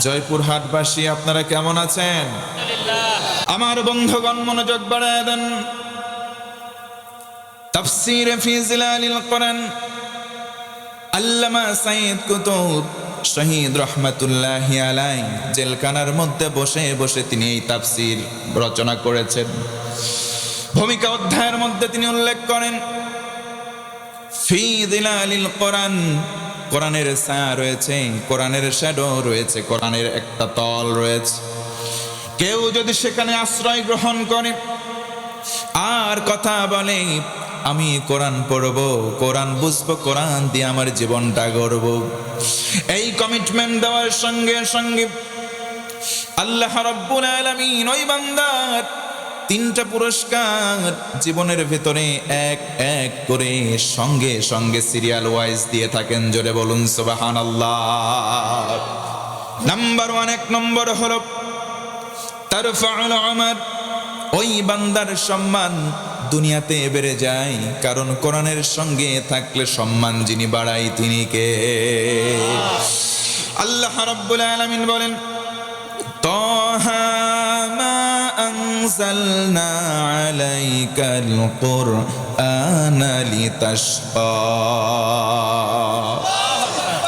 জয়পুরহাটবাসী আপনারা কেমন আছেন? আমার বন্ধুগণ মনোযোগ বাড়ায় দেন। তাফসীরে ফি জিলালিল কোরআন আল্লামা সাইয়্যিদ কুতুব শহীদ রহমাতুল্লাহি আলাইহি জেলখানার মধ্যে বসে বসে তিনি এই তাফসীর রচনা করেছেন। ভূমিকা অধ্যায়ের মধ্যে তিনি উল্লেখ করেন ফি জিলালিল কোরআন, কোরআনের ছায়া রয়েছে, কোরআনের শ্যাডো রয়েছে, কোরআনের একটা তল রয়েছে। কেউ যদি সেখানে আশ্রয় গ্রহণ করে আর কথা বলে আমি কোরআন পড়ব, কোরআন বুঝবো, কোরআন দিয়ে আমার জীবনটা গড়ব, এই কমিটমেন্ট দেওয়ার সঙ্গে সঙ্গে আল্লাহ রাব্বুল আলামিন ওই বান্দার তিনটা পুরস্কার জীবনের ভেতরে এক এক করে সঙ্গে সঙ্গে সিরিয়াল ওয়াইজ দিয়ে থাকেন। জোরে বলুন সুবহানাল্লাহ। নাম্বার 1, এক নম্বর হলো তারফাউল উমার, ওই বান্দার সম্মান দুনিয়াতে বেড়ে যায়, কারণ কোরআনের সঙ্গে থাকলে সম্মান যিনি বাড়ায় তিনি কে? আল্লাহ রাব্বুল আলামিন বলেন তাহা মা আনজালনা আলাইকাল কুরআনা লিতাশকা।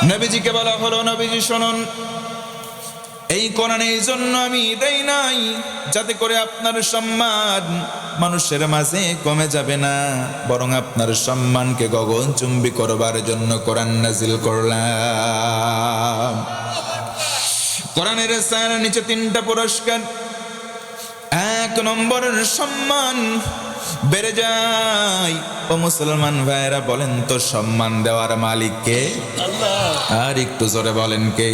নবীজিকে বলা হলো নবীজি শুনুন, এই কোরআন এই জন্য আমি দেই নাই যাতে করে আপনার সম্মান মানুষের মাঝে কমে যাবে না, বরং আপনার সম্মানকে গগনচুম্বী করবার জন্য কোরআন নাজিল করলাম। কোরআনের ছায়ার নিচে তিনটা পুরস্কার। 1 নম্বরের সম্মান বেড়ে যায়। ও মুসলমান ভাইরা বলেন তো সম্মান দেওয়ার মালিক কে? আল্লাহ। আর একটু জোরে বলেন কে?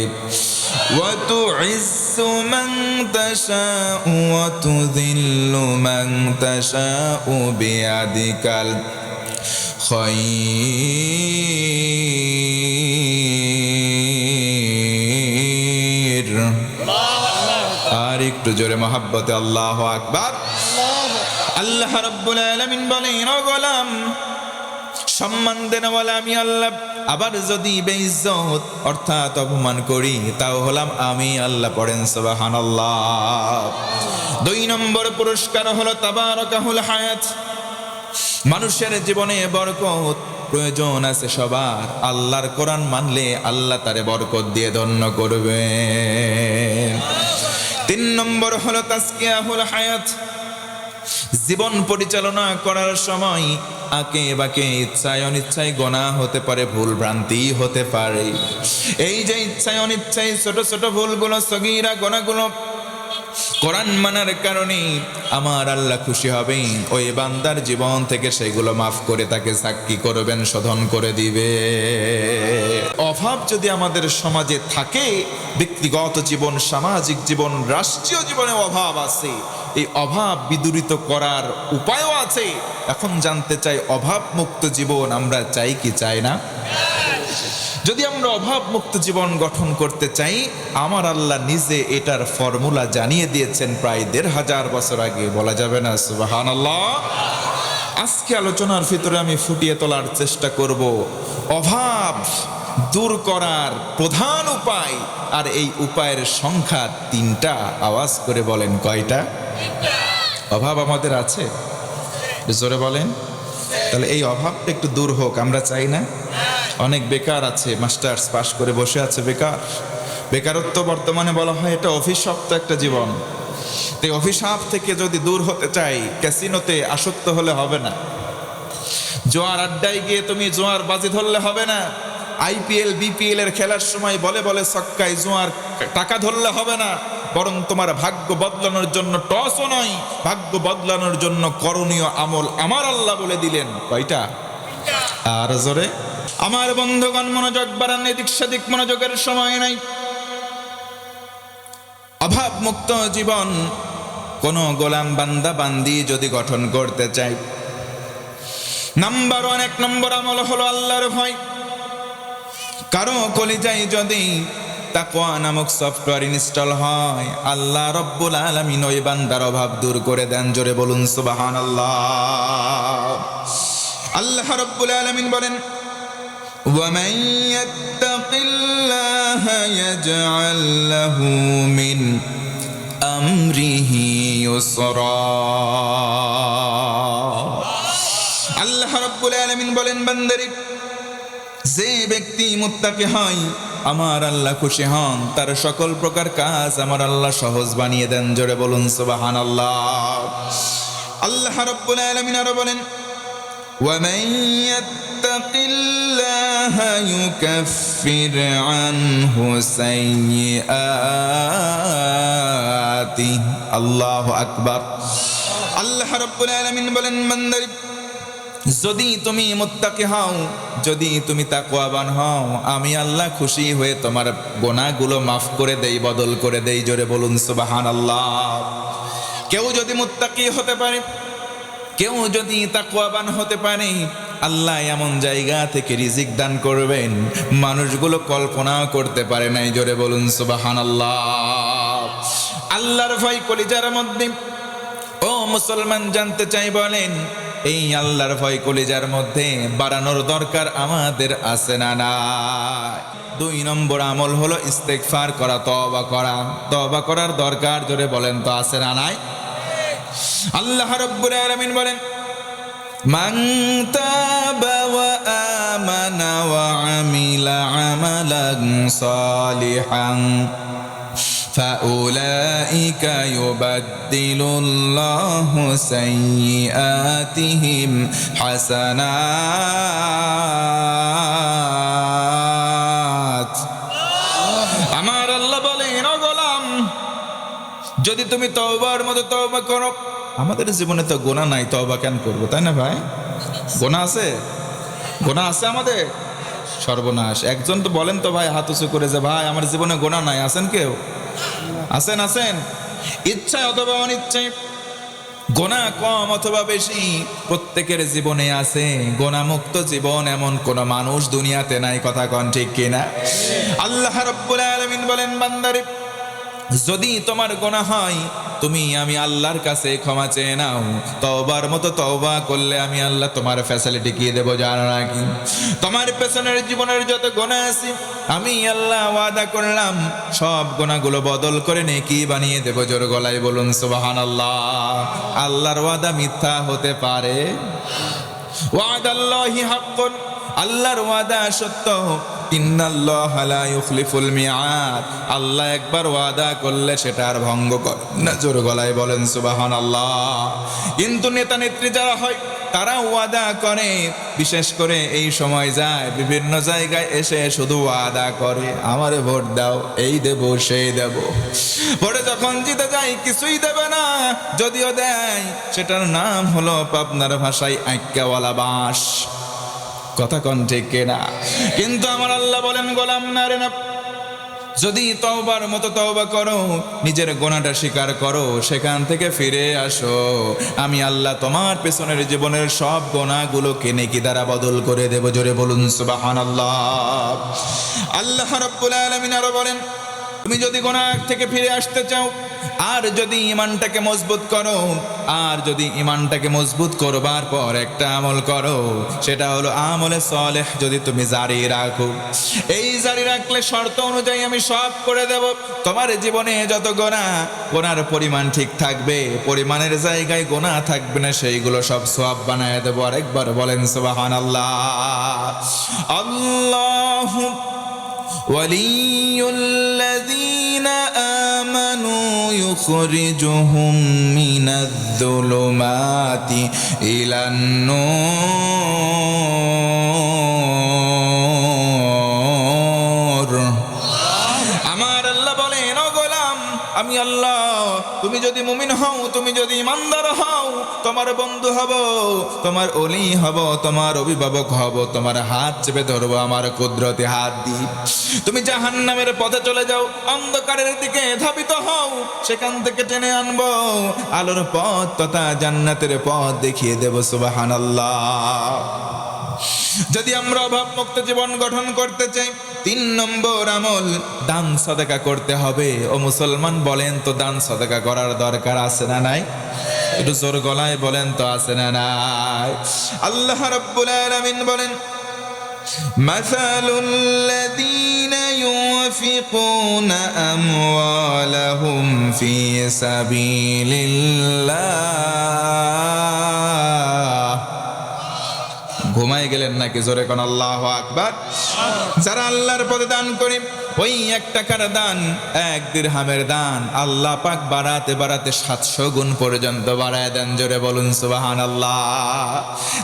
ওয়া তুইজ্জু মান তাশাউ ওয়া তুযিল্লু মান তাশাউ বিয়াদিকাল খায়র। আর একটু জোরে মহব্বতে আল্লাহু আকবার। আল্লাহ রাব্বুল আলামিন বলেন ও গোলাম, সম্মান দেনওয়ালা আমি আল্লাহ, আবার যদি বেইজ্জত অর্থাৎ অপমান করি তাও হলাম আমি আল্লাহ। পড়েন সুবহানাল্লাহ। 2 নম্বর পুরস্কার হলো তাবারাকাহুল হায়াত, মানুষের জীবনে বরকত প্রয়োজন আছে সবার, আল্লাহর কোরআন মানলে আল্লাহ তারে বরকত দিয়ে ধন্য করবেন। 3 নম্বর হলো তাজকিয়াহুল হায়াত, জীবন পরিচালনা করার সময় আকে বাকে ইচ্ছায় অনিচ্ছায় গোনাহ হতে পারে, ভুল ভ্রান্তি হতে পারে। এই যে ইচ্ছায় অনিচ্ছায় ছোট ছোট ভুলগুলো, সগীরা গোনাগুলো কোরআন মানার কারণে আমার আল্লাহ খুশি হবেন, ওই বান্দার জীবন থেকে সেগুলো মাফ করে তাকে সাক্ষী করবেন, শোধন করে দিবে। অভাব যদি আমাদের সমাজে থাকে, ব্যক্তিগত জীবন, সামাজিক জীবন, রাষ্ট্রীয় জীবনে অভাব আছে, এই অভাব বিদূরিত করার উপায়ও আছে। এখন জানতে চাই অভাব মুক্ত জীবন আমরা চাই কি চাই না? যদি আমরা অভাব মুক্ত জীবন গঠন করতে চাই, আমার আল্লাহ নিজে এটার ফর্মুলা জানিয়ে দিয়েছেন প্রায় 1500 বছর আগে। বলা যাবে না সুবহানাল্লাহ? আজকে আলোচনার ভিতরে আমি ফুটিয়ে তোলার চেষ্টা করব অভাব দূর করার প্রধান উপায়, আর এই উপায়ের সংখ্যা 3টা। আওয়াজ করে বলেন কয়টা? অভাব আমাদের আছে, জোরে বলেন। তাহলে এই অভাবটা একটু দূর হোক আমরা চাই না? অনেক বেকার আছে, মাস্টার্স পাশ করে বসে আছে বেকার। বেকারত্ব বর্তমানে বলা হয় এটা অভিশপ্ত একটা জীবন। এই অভিশাপ থেকে যদি দূর হতে চাই, ক্যাসিনোতে আসক্ত হলে হবে না, জোয়ার আড্ডায় গিয়ে তুমি জোয়ার বাজি ধরলে হবে না, IPL BPL এর খেলার সময় বলে বলে ছক্কায় জোয়ার টাকা ধরলে হবে না, বরং তোমার ভাগ্য বদলানোর জন্য টসও নয়, ভাগ্য বদলানোর জন্য করণীয় আমল আমার আল্লাহ বলে দিলেন কয়টা? আর জোরে আমার বন্ধুগণ মনোযোগ বাড়ান, এদিক সেদিক মনোযোগের সময় নাই। অভাব মুক্ত জীবন কোন গোলাম বান্দা বান্দি যদি গঠন করতে চাই, নাম্বার 1, 1 নম্বর আমল হলো আল্লাহর ভয়। কারো কলিজায় যদি তাকওয়া নামক সফটওয়্যার ইনস্টল হয়, আল্লাহ রাব্বুল আলামিন ওই বান্দার অভাব দূর করে দেন। জোরে বলুন সুবহানাল্লাহ। আল্লাহ রাব্বুল আলামিন বলেন ওয়া মান ইয়াত্তাকিল্লাহ يجعل له من أمره يسرا আল্লাহ রাব্বুল আলামিন বলেন, বান্দারে, যে ব্যক্তি মুত্তাকি হয় আমার আল্লাহ খুশি হন, তার সকল প্রকার কাজ আমার আল্লাহ সহজ বানিয়ে দেন। জোরে বলুন সুবহানাল্লাহ। আল্লাহ রাব্বুল আলামিন আরো বলেন, وَمَن يَتَّقِ اللَّهَ يُكَفِّرْ عَنْهُ سَيِّئَاتِهِ আল্লাহু আকবার। আল্লাহ রাব্বুল আলামিন বলেন, বান্দারে, যদি তুমি মুত্তাকি হও, যদি তুমি তাকওয়াবান হও, আমি আল্লাহ খুশি হয়ে তোমার গুনাহগুলো মাফ করে দেই, বদল করে দেই। জোরে বলুন সুবহানাল্লাহ। কেউ যদি মুত্তাকি হতে পারে, কেউ যদি তাকওয়াবান হতে পারে, আল্লাহ এমন জায়গা থেকে রিজিক দান করবেন মানুষগুলো কল্পনা করতে পারে নাই। জোরে বলুন সুবহানাল্লাহ। আল্লাহর ভয় কলিজার মধ্যে, ও মুসলমান, জানতে চাই, বলেন এই আল্লাহর ভয় কলিজার মধ্যে বাড়ানোর দরকার আমাদের আছে না নাই? 2 নম্বর আমল হলো ইস্তেগফার করা, তওবা করা। তওবা করার দরকার, জোরে বলেন তো আছে না নাই? আল্লাহ রাব্বুল আলামিন বলেন, মান তাবা ওয়া আমানা ওয়া আমিলা আমালান সালিহান فَأُولَئِكَ يُبَدِّلُ اللَّهُ سَيِّئَاتِهِمْ حَسَنَاتٍ আমার আল্লাহ বলেন, ও গোলাম, যদি তুমি তওবার মতো তওবা করো। আমাদের জীবনে তো গুনাহ নাই, তওবা কেন করবো, তাই না ভাই? গুনাহ আছে, গুনাহ আছে আমাদের, সর্বনাশ। একজন তো বলেন তো ভাই, হাত উঁচু করে, যে ভাই আমার জীবনে গুনাহ নাই। আছেন কেউ? আছেন? আছেন? ইচ্ছায় অথবা অনিচ্ছায়, গুনাহ কম অথবা বেশি, প্রত্যেকের জীবনে আছে। গুনাহমুক্ত জীবন এমন কোন মানুষ দুনিয়াতে নাই। কথা কন ঠিক কিনা? আল্লাহ রাব্বুল আলামিন বলেন, বান্দারে, যদি তোমার গুনাহ হয়, আমি আল্লাহর কাছে ক্ষমা চেয়ে নাও। তওবার মতো তওবা করলে আমি আল্লাহ তোমার ফ্যাসিলিটি কি দেব জানো নাকি? তোমার পেছনের জীবনের যত গুনাহ আছে, আমি আল্লাহ ওয়াদা করলাম সব গুনাহগুলো বদল করে নেকি বানিয়ে দেব। জোর গলায় বলুন সুবহানাল্লাহ। আল্লাহর ওয়াদা মিথ্যা হতে পারে? ওয়াদাল্লাহি হাক্কুন, আল্লাহর ওয়াদা সত্য। ইন্নাল্লাহা লা ইউখলিফুল মিআদ, আল্লাহ একবার ওয়াদা করলে সেটা আর ভঙ্গ করে না। জোর গলায় বলেন সুবহানাল্লাহ। কিন্তু নেতা নেত্রী যারা হয়, তারা ওয়াদা করে, বিশেষ করে এই সময় যায় বিভিন্ন জায়গায় এসে শুধু ওয়াদা করে, আমারে ভোট দাও, এই দেব সেই দেব। ভোটে যখন জিতে যায় কিছুই দেবে না, যদিও দেয় সেটার নাম হলো আপনার ভাষায় আইক্কাওয়ালা বাঁশ। কথা কন ঠিক কিনা? কিন্তু আমার আল্লাহ বলেন, গোলাম না রে না, যদি তওবার মতো তওবা করো, নিজের গুনাহটা স্বীকার করো, সেখান থেকে ফিরে আসো, আমি আল্লাহ তোমার পেছনের জীবনের সব গুনাহগুলোকে নেকি দ্বারা বদল করে দেব। জোরে বলুন সুবহানাল্লাহ। আল্লাহ রাব্বুল আলামিন আরো বলেন, তুমি যদি গুনাহ থেকে ফিরে আসতে চাও, আর যদি ঈমানটাকে মজবুত করো, আর যদি ঈমানটাকে মজবুত করবার পর একটা আমল করো, সেটা হলো আমলে সালেহ। যদি তুমি জারি রাখো, এই জারি রাখলে শর্ত অনুযায়ী আমি সব করে দেব। তোমার জীবনে যত গুনাহর পরিমাণ ঠিক থাকবে, পরিমাণের জায়গায় গুনাহ থাকবে না, সেইগুলো সব সওয়াব বানায় দেব। আরেকবার বলেন সুবহানাল্লাহ। আল্লাহু ওয়ালিয়ুল্লাযীনা আমানু يخرجهم من الظلمات إلى النور আমার আল্লাহ বলেন, ও গোলাম, আমি আল্লাহ, তুমি যদি মুমিন হও, তুমি যদি ইমানদার হও, তোমার বন্ধু হব, তোমার ওলি হব, তোমার অভিভাবক হব, তোমার হাত চেপে ধরবো আমার কুদরতি হাত দিয়ে। তুমি জাহান্নামের পথে চলে যাও, অন্ধকারের দিকে ধাবিত হও, সেখান থেকে টেনে আনবো আলোর পথ তথা জান্নাতের পথ দেখিয়ে দেব। সুবহানাল্লাহ। যদি আমরা অভাব মুক্ত জীবন গঠন করতে চাই, 3 নম্বর আমল দান সদকা করতে হবে। ও মুসলমান, বলেন তো দান সদকা করার দরকার আছে না নাই? একটু জোর গলায় বলেন তো আছে না নাই? আল্লাহ রাব্বুল আলামিন বলেন, মাসালুল লাযীনা ينفقون أموالهم في سبيل الله ঘুমাই গেলেন নাকি? জোরে কোন আল্লাহু আকবার। যারা আল্লাহর পথে দান করে, ওই 1 টাকার দান, 1 দিরহামের দান আল্লাহ পাক বাড়াতে বাড়াতে 700 গুণ পর্যন্ত বাড়ায় দেন। জোরে বলুন সুবহানাল্লাহ।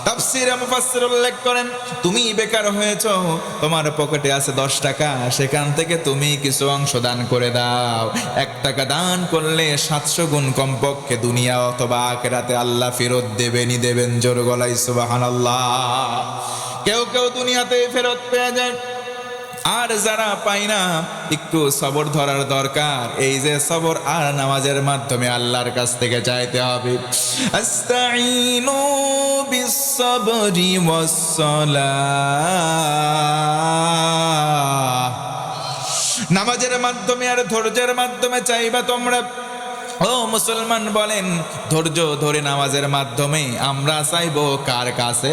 তাফসীরে মুফাসসির উল্লেখ করেন, তুমি বেকার হয়েছো, তোমার পকেটে আছে 10 টাকা, সেখান থেকে তুমি কিছু অংশ দান করে দাও। 1 টাকা দান করলে 700 গুণ কমপক্ষে দুনিয়া অথবা আখিরাতে আল্লাহ ফেরত দেবেনই দেবেন। জোরে গলায় সুবহানাল্লাহ। কেউ কেউ দুনিয়াতে ফেরত পেয়ে যায়, আর যারা পায় না একটু সবর ধরার দরকার। এই যে সবর আর নামাজের মাধ্যমে আল্লাহর কাছ থেকে চাইতে হবে। আস্তাঈনু বিস-সাবরি ওয়াস-সালাহ। নামাজের মাধ্যমে আর ধৈর্যের মাধ্যমে চাইবা তোমরা। ও মুসলমান বলেন, ধৈর্য ধরে নামাজের মাধ্যমে আমরা চাইবো কার কাছে?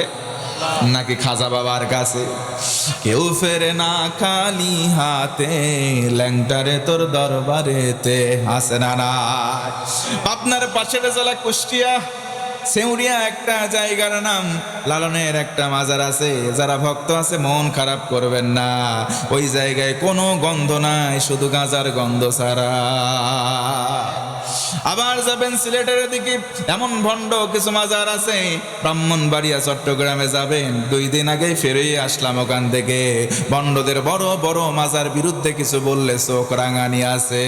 নাকি খাজা বাবার কাছে? কেউ ফেরে না খালি হাতে, ল্যাংটারে তোর দরবারেতে আসে না না। আপনার পাশের জেলা কুষ্টিয়া সেউরিয়া একটা জায়গার নাম, লালনের একটা মাজার আছে। যারা ভক্ত আছে মন খারাপ করবেন না, ওই জায়গায় কোনো গন্ধ নাই, শুধু গাঁজার গন্ধ ছাড়া। আবার যাবেন সিলেটের দিকে, এমন ভণ্ড কিছু মাজার আছে। ব্রাহ্মণবাড়িয়া চট্টগ্রামে যাবেন, 2 দিন আগেই ফিরে আসলাম ওখান থেকে। ভণ্ডদের বড় বড় মাজার বিরুদ্ধে কিছু বললে চোখ রাঙানি আছে।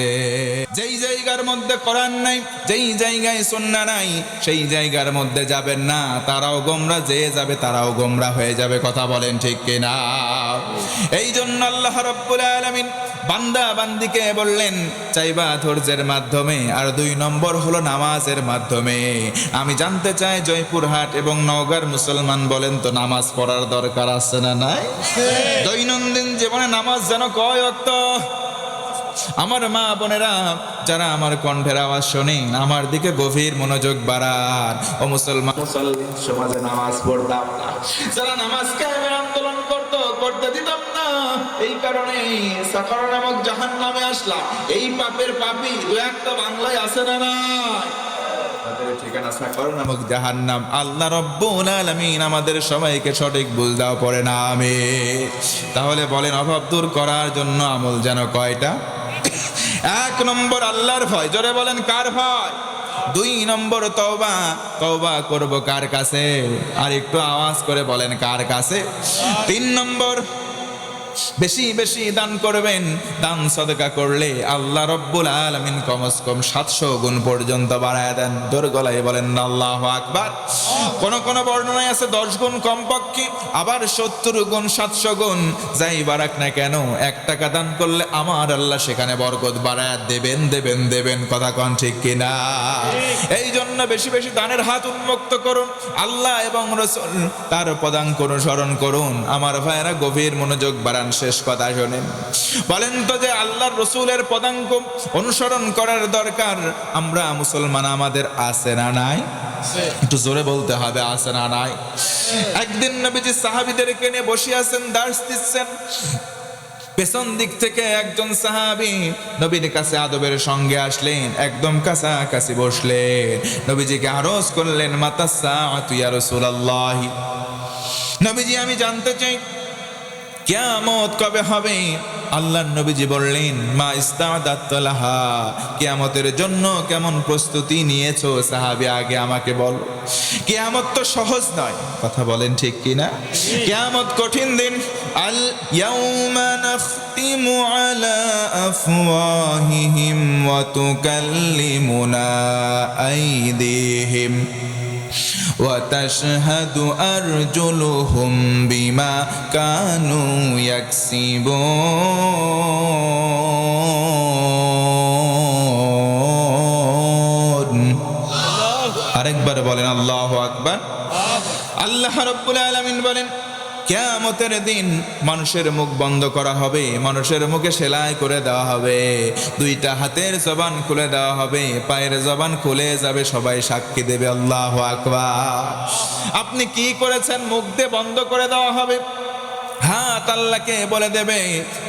যেই জায়গার মধ্যে কোরআন নাই, যেই জায়গায় সুন্নাহ নাই, সেই জায়গার মধ্যে যাবেন না। তারাও গোমরা, যে যাবে তারাও গোমরা হয়ে যাবে। কথা বলেন ঠিক কিনা? এই জন্য আল্লাহ রাব্বুল আলামিন বান্দা বান্দিকে বললেন চাইবা ধৈর্যের মাধ্যমে, আর 2 নম্বর হলো নামাজের মাধ্যমে। আমি জানতে চাই জয়পুরহাট এবং নওগাঁর মুসলমান বলেন তো, নামাজ পড়ার দরকার আছে না নাই? দৈনন্দিন জীবনে নামাজ যেন কয় ওয়াক্ত? আমার মা বোনেরা যারা আমার কণ্ঠের আওয়াজ শোনেন, আমার দিকে গভীর মনোযোগ বাড়ান। ও মুসলমান সমাজে নামাজ পড়তাম না, যারা নামাজ কায়েমের আন্দোলন করতে দিতাম না, এই কারণে সাকার নামক জাহান্নামে আসলাম। এই পাপের পাপী 2-1টা বাংলায় আছে না নাই? তাদের ঠিকানা সাকার নামক জাহান্নাম। আল্লাহ রাব্বুল আলামিন আমাদের সবাইকে সঠিক বুঝ দাও, পড়ে না আমিন। তাহলে বলেন, অভাব দূর করার জন্য আমল যেন কয়টা? 1 নম্বর আল্লাহর ভয়। জোরে বলেন, কার ভয়? 2 নম্বর তওবা। তওবা করব কার কাছে? আর একটু আওয়াজ করে বলেন, কার কাছে? 3 নম্বর বেশি বেশি দান করবেন। দান সদকা করলে আল্লাহ রাব্বুল আলামিন কমস কম 700 গুণ পর্যন্ত বাড়ায় দেন। জোর গলায় বলেন আল্লাহু আকবার। কোন কোন বর্ণনায় আছে 10 গুণ কমপক্ষে, আবার 70 গুণ, 700 গুণ, যাই বাড়াক না কেন 1 টাকা দান করলে আমার আল্লাহ সেখানে বরকত বাড়ায় দেবেন দেবেন দেবেন। কথা কোন ঠিক কিনা? এই জন্য বেশি বেশি দানের হাত উন্মুক্ত করুন। আল্লাহ এবং রাসূল তার পদাঙ্ক অনুসরণ করুন। আমার ভাইয়েরা গভীর মনোযোগ বাড়ান, শেষ কথা শোনেন। বলেন তো যে আল্লাহর রাসূলের পদাঙ্ক অনুসরণ করার দরকার আমরা মুসলমান আমাদের আছে না নাই? একটু জোরে বলতে হবে, আছে না নাই? একদিন নবীজি সাহাবীদেরকে নিয়ে বসে আছেন, দার্স দিচ্ছেন। পেছন দিক থেকে একজন সাহাবী নবীর কাছে আদবের সঙ্গে আসলেন, একদম কাছাকাছি বসলেন, নবীজিকে আরজ করলেন, মাতা সাআতু ইয়া রাসূলুল্লাহ, নবীজি আমি জানতে চাই কিয়ামত কবে হবে? আল্লাহর নবীজি বললেন, মা ইস্তাদাত লাহা, কিয়ামতের জন্য কেমন প্রস্তুতি নিয়েছো সাহাবী আগে আমাকে বলো। কিয়ামত তো সহজ নয়, কথা বলেন ঠিক কিনা? কিয়ামত কঠিন দিন। আল ইয়াউমা নাখতিমু আলা আফওয়াহিহিম ওয়া তুকাল্লিমুনা আইদিহিম وتشهد أرجلهم بما كانوا يكسبون। আরেকবার বলেন আল্লাহু আকবার। আল্লাহ রাব্বুল আলামিন বলেন, কিয়ামতের দিন মানুষের মুখ বন্ধ করা হবে, মানুষের মুখে সেলাই করে দেওয়া হবে, 2টা হাতের জবান খুলে দেওয়া হবে, পায়ের জবান খুলে যাবে, সবাই সাক্ষী দেবে। আল্লাহু আকবার। আপনি কি করেছেন? মুখ দিয়ে বন্ধ করে দেওয়া হবে। হাত আল্লাহকে বলে দেবে,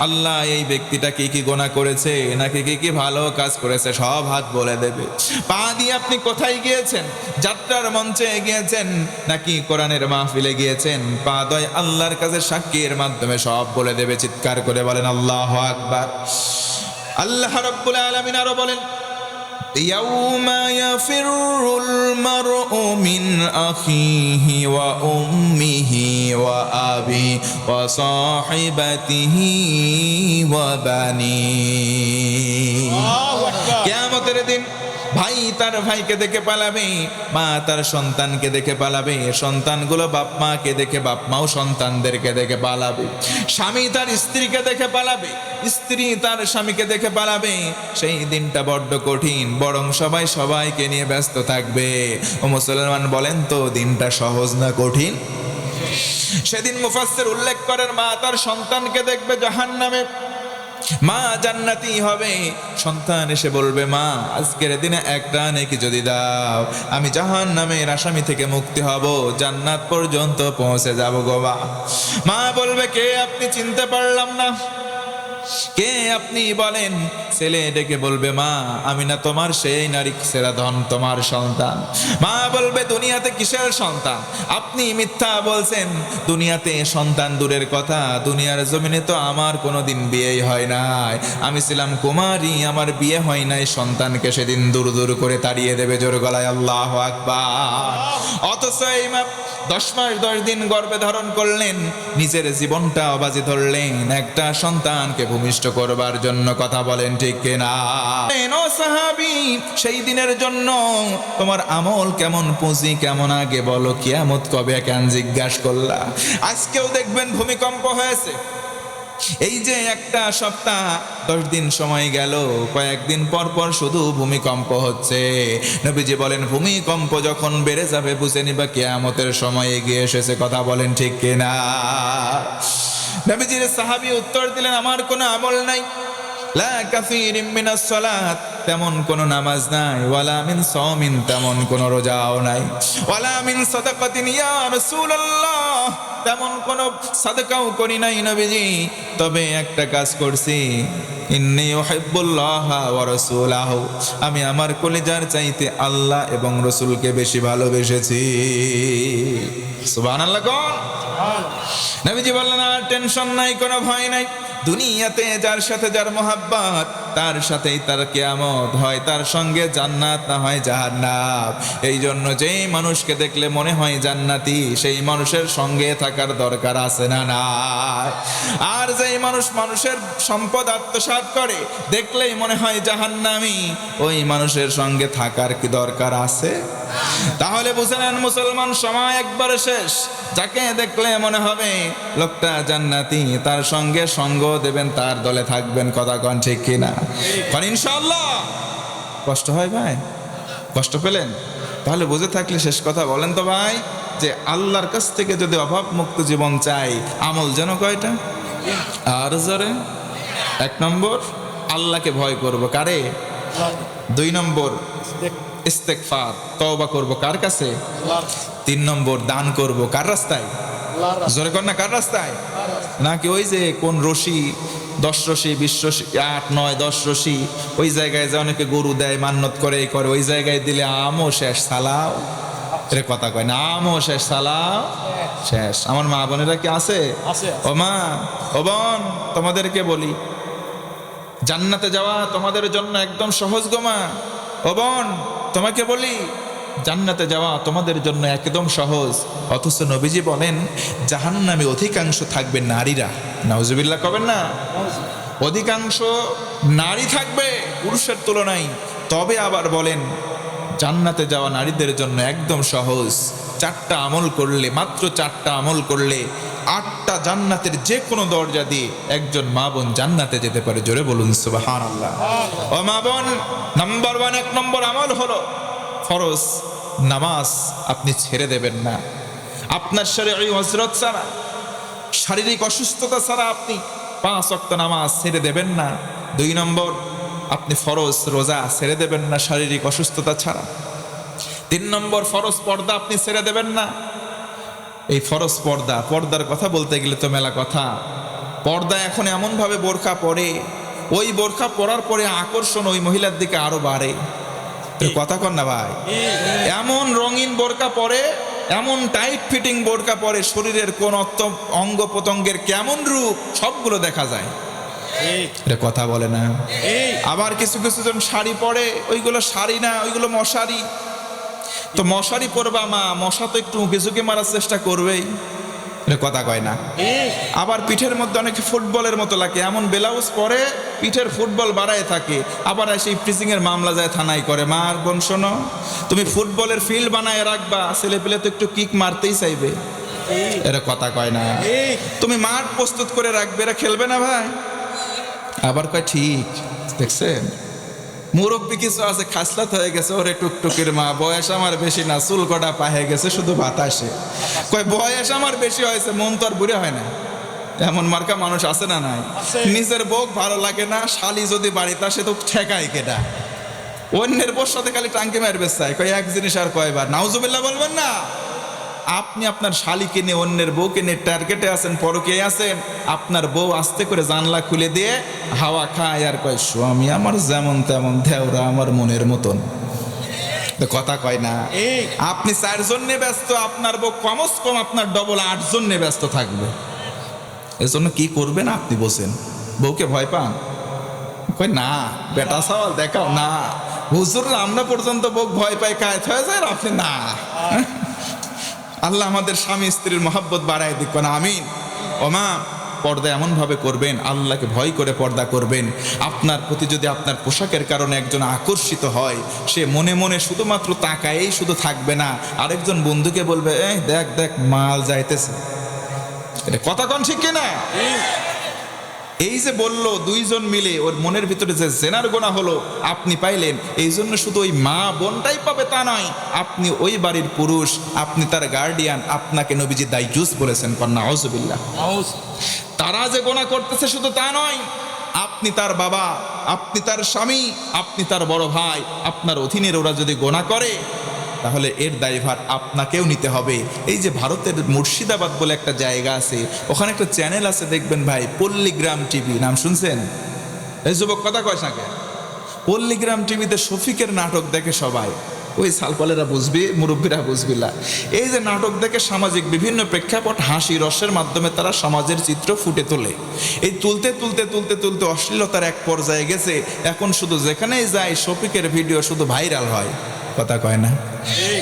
আল্লাহ এই ব্যক্তিটা কি কি গুনাহ করেছে নাকি কি কি ভালো কাজ করেছে সব হাত বলে দেবে। পা দিয়ে আপনি কোথায় গিয়েছেন, যাত্রার মঞ্চে গিয়েছেন নাকি কোরআনের মাহফিলে গিয়েছেন, পা দয় আল্লাহর কাছে সাক্ষীর মাধ্যমে সব বলে দেবে। চিৎকার করে বলেন আল্লাহু আকবার। আল্লাহ রাব্বুল আলামিন আরো বলেন, ইয়াউমা ইয়াফিরুল মারউ মিন আখিহি ওয়া উম্মিহি ওয়া আবি ওয়া সাহিবাতিহি ওয়া বানিহি। কিয়ামতের দিন ভাই তার ভাইকে দেখে পালাবে, মা তার সন্তানকে দেখে পালাবে, সন্তানগুলো বাপ মাকে দেখে, বাপ মাও সন্তানদেরকে দেখে পালাবে, স্বামী তার স্ত্রীকে দেখে পালাবে, স্ত্রী তার স্বামীকে দেখে পালাবে। সেই দিনটা বড্ড কঠিন, বরং সবাই সবাইকে নিয়ে ব্যস্ত থাকবে। ও মুসলমান বলেন তো দিনটা সহজ না কঠিন? সেদিন মুফাসসির উল্লেখ করেন, মা তার সন্তানকে দেখবে জাহান্নামে, মা জান্নাতি হবে। সন্তান এসে বলবে, মা আজকের দিনে একটা নেকি যদি দাও, আমি জাহান্নামের আসামি থেকে মুক্তি হব, জান্নাত পর্যন্ত পৌঁছে যাব গো মা। মা বলবে, কে আপনি? চিনতে পারলাম না, কে আপনি বলেন? ছেলে ডেকে বলবে, মা আমি না তোমার সেই নারী সেরা ধন, তোমার সন্তান। মা বলবে, দুনিয়াতে কিসের সন্তান? আপনি মিথ্যা বলছেন, দুনিয়াতে সন্তান দূরের কথা, দুনিয়ার জমিনে তো আমার কোনোদিন বিয়েই হয় নাই, আমি ছিলাম কুমারী, আমার বিয়ে হয় নাই। সন্তানকে সেদিন দূর দূর করে তাড়িয়ে দেবে জোর গলায় আল্লাহু আকবার। অথচ এই মা 10 মাস 10 দিন গর্ভে ধারণ করলেন, নিজের জীবনটা বাজি ধরলেন একটা সন্তানকে ভূমিষ্ঠ করবার জন্য। কথা বলেন ঠিক কিনা? ও সাহাবী, সেই দিনের জন্য তোমার আমল কেমন, পুঁজি কেমন, আগে বলো। কিয়ামত কবে কেন জিজ্ঞাসা করলা? আজকেও দেখবেন ভূমিকম্প হয়েছে, এই যে একটা সপ্তাহ 10 দিন সময় গেল, কয়েকদিন পর পর শুধু ভূমিকম্প হচ্ছে। নবীজি বলেন, ভূমিকম্প যখন বেড়ে যাবে বুঝে নিবা কিয়ামতের সময় এগিয়ে এসেছে। কথা বলেন ঠিক কিনা? নবীজির সাহাবী উত্তর দিলেন, আমার কোনো আমল নাই, লা কাসীরিম মিনাস সালাত, তেমন কোন নামাজ নাই, ওয়ালা মিন সাওমিন, তেমন কোন রোজাও নাই, ওয়ালা মিন সাদাকাতিন ইয়া রাসূলুল্লাহ, তেমন কোন সাদকাও করি নাই নবীজি, তবে একটা কাজ করছি, ইন্নী উহিব্বুল্লাহ ওয়া রাসূলাহু, আমি আমার কলিজার চাইতে আল্লাহ এবং রাসূলকে বেশি ভালোবেসেছি। সুবহানাল্লাহ। কোন নবীজি বললেন, আর টেনশন নাই, কোনো ভয় নাই, দুনিয়াতে যার সাথে যার মোহাব্বত তার সাথেই তার কিয়ামত হয়, তার সঙ্গে জান্নাত না হয় জাহান্নাম। এই জন্য যেই মানুষকে দেখলে মনে হয় জান্নাতি, সেই মানুষের সঙ্গে থাকার দরকার আছে না নাই? আর যেই মানুষ মানুষের সম্পদ আত্মসাৎ করে, দেখলেই মনে হয় জাহান্নামী, ওই মানুষের সঙ্গে থাকার কি দরকার আছে? তাহলে বুঝে নেন মুসলমান, সময় একবারে শেষ। যাকে দেখলে মনে হবে লোকটা জান্নাতি, তার সঙ্গে সঙ্গ দেবেন, তার দলে থাকবেন। কথা কন ঠিক কিনা? কারণ ইনশাআল্লাহ কষ্ট হয় ভাই, কষ্ট পেলেন? তাহলে বুঝে থাকলে শেষ কথা বলেন তো ভাই, যে আল্লাহর কাছ থেকে যদি অভাব মুক্ত জীবন চাই, আমল যেন কয়টা? আর জোরে 1 নম্বর আল্লাহকে ভয় করব, কারে? 2 নম্বর ইস্তেগফার, তওবা করব, কার কাছে? 3 নম্বর দান করব, কার রাস্তায়? জোরে কর না, কার রাস্তায়? নাকি ওই যে কোন রশি, 10 রশি 20 রশি 8 9 10 রশি, ওই জায়গায় যে অনেকে গরু দেয়, মান্নত করে, এই করে, ওই জায়গায় দিলে আমও শেষ, সালাও এর কথা কয় না, আমও শেষ, সালাও শেষ। আমার মা বোনেরা কি আছে? ও মা, ও বোন, তোমাদেরকে বলি, জান্নাতে যাওয়া তোমাদের জন্য একদম সহজ গো মা। ও বোন, তোমাকে বলি, জান্নাতে যাওয়া তোমাদের জন্য একদম সহজ। অথচ নবীজি বলেন, জাহান্নামে অধিকাংশ থাকবে নারীরা। নাউজুবিল্লাহ কবেন না? অধিকাংশ নারী থাকবে পুরুষের তুলনায়। তবে আবার বলেন, জান্নাতে যাওয়া নারীদের জন্য একদম সহজ। 4টা আমল করলে, মাত্র 4টা আমল করলে 8টা জান্নাতের যে কোনো দরজা দিয়ে একজন মা বোন জান্নাতে যেতে পারে। জোরে বলুন সুবহানাল্লাহ। ও মা বোন, নাম্বার 1 1 নম্বর আমল হলো ফরজ নামাজ আপনি ছেড়ে দেবেন না। আপনার শরীয়ী হযরত ছাড়া, শারীরিক অসুস্থতা ছাড়া আপনি 5 ওয়াক্ত নামাজ ছেড়ে দেবেন না। 2 নম্বর, আপনি ফরজ রোজা ছেড়ে দেবেন না শারীরিক অসুস্থতা ছাড়া। 3 নম্বর, ফরজ পর্দা আপনি ছেড়ে দেবেন না। এই ফরজ পর্দা, পর্দার কথা বলতে গেলে তো মেলা কথা। পর্দা এখন এমনভাবে বোরখা পরে, ওই বোরখা পরার পরে আকর্ষণ ওই মহিলার দিকে আরো বাড়ে। কথা কন না ভাই? এমন রঙিন বোরকা পরে, এমন টাইট ফিটিং বোরকা পরে, শরীরের কোন অঙ্গ প্রত্যঙ্গের কেমন রূপ সবগুলো দেখা যায়। এটা কথা বলে না। আবার কিছু কিছু জন শাড়ি পরে, ওইগুলো শাড়ি না, ওইগুলো মশারি। তো মশারি পরবা মা, মশা তো একটু উঁকি ঝুঁকি মারার চেষ্টা করবেই। কথা কয় না। আবার পিঠের মধ্যে অনেকে ফুটবলের মতো লাগে, এমন ব্লাউজ পরে পিঠের ফুটবল বাড়ায় থাকে। আবার সেই ফ্রিজিং এর মামলা যায় থানায় করে। মা আর বোন শোনো, তুমি ফুটবলের ফিল্ড বানায় রাখবা, ছেলে পেলে তো একটু কিক মারতেই চাইবে। এরা কথা কয় না। তুমি মাঠ প্রস্তুত করে রাখবে, এরা খেলবে না ভাই। আবার কয় ঠিক, দেখছেন মুরব্বী কিছু আছে খাসলাত হয়ে গেছে, ওরে টুকটুকির মা, বয়স আমার বেশি না, চুল কটা পাহে গেছে শুধু বাতাসে। কয় বয়স আমার বেশি হয়েছে, মন তো আর বুড়ে হয় না। এমন মার্কা মানুষ আছে না নাই? নিজের বউ ভালো লাগে না, শালি যদি বাড়িতে আসে তো ঠেকায় কেটা, অন্যের বউর সাথে খালি টাঙ্কি মারবে চাই। কয় এক জিনিস আর কয়বার নাউজুবিল্লাহ বলবেন না? আপনি আপনার শালিকে নিয়ে অন্যের বউকে নিয়ে টার্গেটে আছেন, পরকে আছেন, আপনার বউ আস্তে করে জানলা খুলে দিয়ে হাওয়া খায় আর কয় স্বামী আমার যেমন তেমন, দেওরা আমার মনের মতন। কথা কয় না। আপনি 4 জন নিয়ে ব্যস্ত, আপনার বউ কমস কম আপনার ডবল 8 জন নিয়ে ব্যস্ত থাকবে। এজন্য কি করবেন আপনি বসেন? বউকে ভয় পান? কয় না, বেটা সওয়াল দেখাও না হুজুর, আমরা পর্যন্ত বউ ভয় পাই, কায়েত হয়ে যায়, আপনি না। আল্লাহ আমাদের স্বামী স্ত্রীর মহব্বত বাড়ায় দিক না, আমিন। ওমা পর্দা এমনভাবে করবেন, আল্লাহকে ভয় করে পর্দা করবেন। আপনার প্রতি যদি আপনার পোশাকের কারণে একজন আকর্ষিত হয়, সে মনে মনে শুধুমাত্র তাকায়েই শুধু থাকবে না, আরেকজন বন্ধুকে বলবে এই দেখ দেখ মাল যাইতেছে। এটা কথা কন ঠিক কিনা? এই যে বলল 2 জন মিলে, ওর মনের ভিতরে যে জেনার গোনা হলো আপনি পাইলেন, এই জন্য শুধু ওই মা বোনটাই পাবে তা নয়, আপনি ওই বাড়ির পুরুষ, আপনি তার গার্ডিয়ান, আপনাকে নবীজি দায়জুস বলেছেন। কন্যা আউযুবিল্লাহ। তারা যে গোনা করতেছে শুধু তা নয়, আপনি তার বাবা, আপনি তার স্বামী, আপনি তার বড় ভাই, আপনার অধীনের ওরা যদি গোনা করে, তাহলে এর দায়ভার আপনাকেও নিতে হবে। এই যে ভারতের মুর্শিদাবাদ বলে একটা জায়গা আছে, ওখানে একটা চ্যানেল আছে দেখবেন ভাই, পল্লীগ্রাম টিভি, নাম শুনছেন? এই যুবক কথা কয় না, পল্লীগ্রাম টিভিতে শফিকের নাটক দেখে সবাই, ওই সালপালেরা বুঝবি, মুরব্বীরা বুঝবি না। এই যে নাটক দেখে সামাজিক বিভিন্ন প্রেক্ষাপট, হাসি রসের মাধ্যমে তারা সমাজের চিত্র ফুটে তোলে। এই তুলতে তুলতে তুলতে তুলতে অশ্লীলতার এক পর্যায়ে গেছে, এখন শুধু যেখানেই যায় শফিকের ভিডিও শুধু ভাইরাল হয়। কথা কয় না?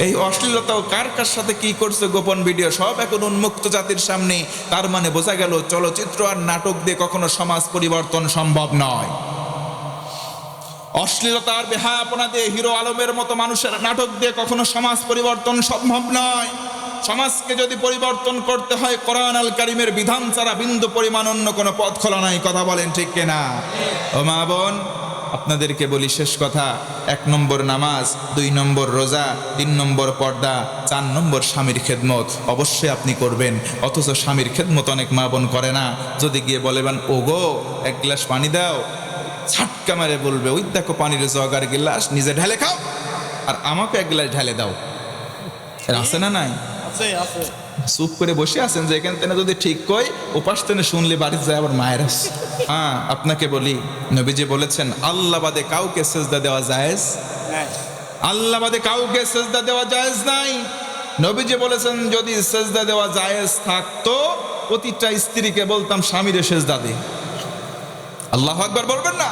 এই অশ্লীলতাও কার কার সাথে কি করছে, গোপন ভিডিও সব এখন উন্মুক্ত জাতির সামনে। তার মানে বোঝা গেল চলচ্চিত্র আর নাটক দিয়ে কখনো সমাজ পরিবর্তন সম্ভব নয়। অশ্লীলতা আর বেহায়াপনা দিয়ে হিরো আলমের মতো মানুষের নাটক দিয়ে কখনো সমাজ পরিবর্তন সম্ভব নয়। সমাজকে যদি পরিবর্তন করতে হয়, কোরআন আল কারীমের বিধান ছাড়া বিন্দু পরিমাণ অন্য কোনো পথ খোলা নাই। কথা বলেন ঠিক কিনা? ও মা বোন, আপনাদেরকে বলি শেষ কথা, 1 নম্বর নামাজ, 2 নম্বর রোজা, 3 নম্বর পর্দা, 4 নম্বর স্বামীর খেদমত অবশ্যই আপনি করবেন। অথচ স্বামীর খেদমত অনেক মা বোন করে না। যদি গিয়ে বলেবেন ওগো 1 গ্লাস পানি দাও, ছাটকা মারে বলবে ওই দেখো পানির জগ আর গ্লাস, নিজে ঢেলে খাও আর আমাকে 1 গ্লাস ঢেলে দাও। আছে না নাই? চুপ করে বসে আছেন যে এখান থেকে যদি ঠিক কই, উপাস থেকে শুনলে বাড়িতে যায় আবার মায়ের। হ্যাঁ, আপনাকে বলি, নবীজি বলেছেন আল্লাহ বাদে কাউকে সেজদা দেওয়া জায়েজ, আল্লাহ বাদে কাউকে সেজদা দেওয়া জায়েজ নাই। নবীজি বলেছেন যদি সেজদা দেওয়া জায়েজ থাকতো, প্রতিটা স্ত্রীকে বলতাম স্বামীরে সেজদা দে। আল্লাহু আকবার বলবেন না?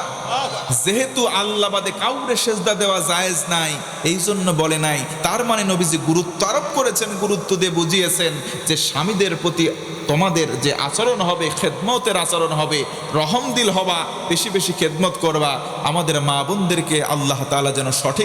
যেহেতু আল্লাহ বাদে কাউরে সেজদা দেওয়া জায়েজ নাই, এই জন্য বলে নাই। তার মানে নবীজি গুরুত্ব আরোপ করেছেন, গুরুত্ব দিয়ে বুঝিয়েছেন যে স্বামীদের প্রতি তোমাদের যে আচরণ হবে, খেদমতের আচরণ হবে, রহমদিল হবা, বেশি বেশি খেদমত করবা। আমাদের মা বোনদেরকে আল্লাহ তাআলা যেন সঠিক